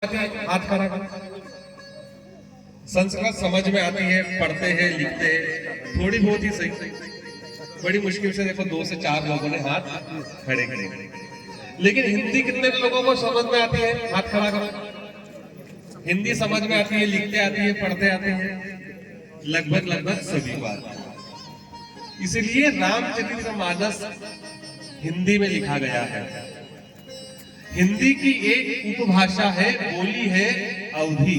हाथ खड़ा कर। संस्कृत समझ में आती है, पढ़ते हैं, लिखते हैं, थोड़ी बहुत ही सही। बड़ी मुश्किल से देखो 2 से 4 लोगों ने हाथ खड़े करे। लेकिन हिंदी कितने लोगों को समझ में आती है? हाथ खड़ा करो। हिंदी समझ में आती है, लिखते आती है, पढ़ते आते हैं, लगभग सभी को आती है। इसलिए रामचरितमानस हिंदी में लिखा गया है। हिंदी की एक उपभाषा है, बोली है अवधी।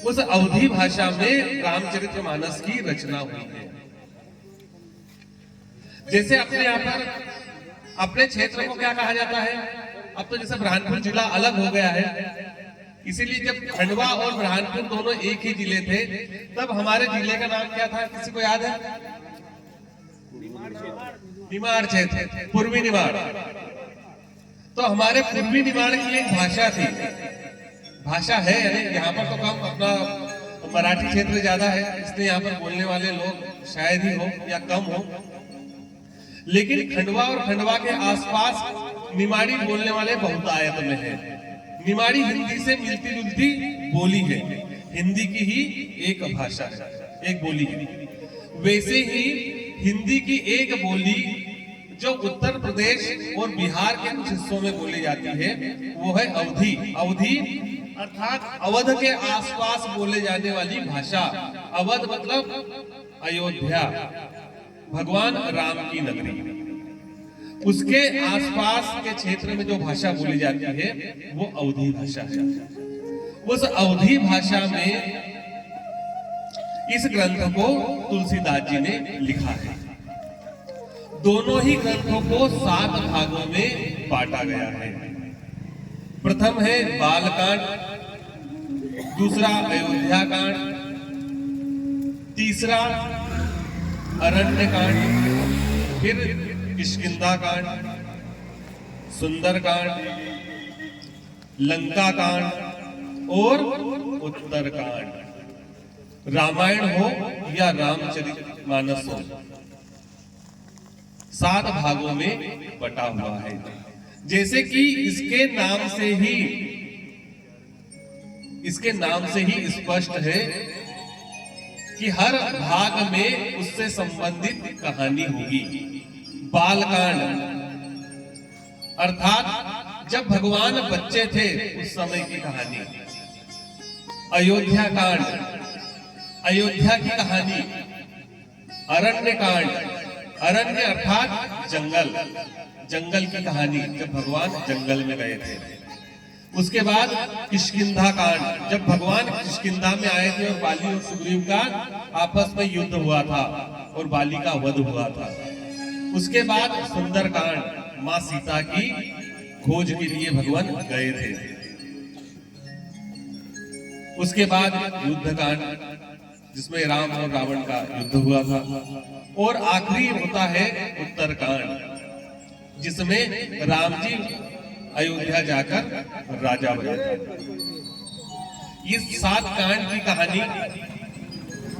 उस अवधी भाषा में रामचरितमानस की रचना हुई है। जैसे अपने यहाँ पर अपने क्षेत्र को क्या कहा जाता है? अब तो जैसे बुरहानपुर जिला अलग हो गया है, इसीलिए जब खंडवा और बुरहानपुर दोनों एक ही जिले थे, तब हमारे जिले का नाम क्या था? किसी को याद है? निमाड़ क्षेत्र, पूर्वी निमाड़। तो हमारे पूर्वी निमाड़ की एक भाषा थी, भाषा है, यानी यहाँ पर तो कम, अपना मराठी क्षेत्र ज्यादा है, इसलिए यहाँ पर बोलने वाले लोग शायद ही हो या कम हो। लेकिन खंडवा और खंडवा के आसपास निमाड़ी बोलने वाले बहुतायत में है। निमाड़ी हिंदी से मिलती जुलती बोली है, हिंदी की ही एक भाषा है, एक बोली है। वैसे ही हिंदी की एक बोली जो उत्तर प्रदेश और बिहार के कुछ हिस्सों में बोली जाती है, वो है अवधी। अवधी अर्थात अवध के आसपास बोले जाने वाली भाषा। अवध मतलब अयोध्या, भगवान राम की नगरी। उसके आसपास के क्षेत्र में जो भाषा बोली जाती है वो अवधी भाषा है। उस अवधी भाषा में इस ग्रंथ को तुलसीदास जी ने लिखा है। दोनों ही ग्रंथों को 7 भागों में बांटा गया है। प्रथम है बालकांड, दूसरा अयोध्या कांड, तीसरा अरण्य कांड, फिर किष्किंधा कांड, सुंदर कांड, लंका कांड और उत्तर कांड। रामायण हो या रामचरितमानस हो, 7 भागों में बटा हुआ है। जैसे कि इसके नाम से ही स्पष्ट है कि हर भाग में उससे संबंधित कहानी होगी। बालकांड अर्थात जब भगवान बच्चे थे उस समय की कहानी। अयोध्या कांड, अयोध्या की कहानी। अरण्य कांड, अरण्य अर्थात जंगल, जंगल की कहानी, जब भगवान जंगल में गए थे। उसके बाद किष्किंधा कांड, जब भगवान किष्किंधा में आए थे और बाली और सुग्रीव का आपस में युद्ध हुआ था और बाली का वध हुआ था। उसके बाद सुंदर कांड, मां सीता की खोज के लिए भगवान गए थे। उसके बाद युद्ध कांड, जिसमें राम और रावण का युद्ध हुआ था। और आखिरी होता है उत्तर कांड, जिसमें राम जी अयोध्या जाकर राजा बने थे। इस 7 कांड की कहानी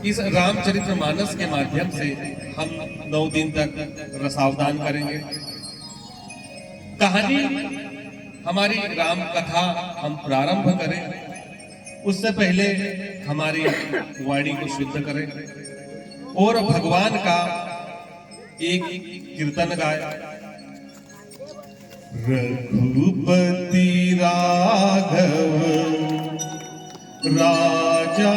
इस रामचरितमानस के माध्यम से हम 9 दिन तक रसावदान करेंगे। कहानी हमारी राम कथा हम प्रारंभ करें, उससे पहले हमारी वाणी को शुद्ध करें और भगवान का एक कीर्तन गाए। रघुपति राघव राजा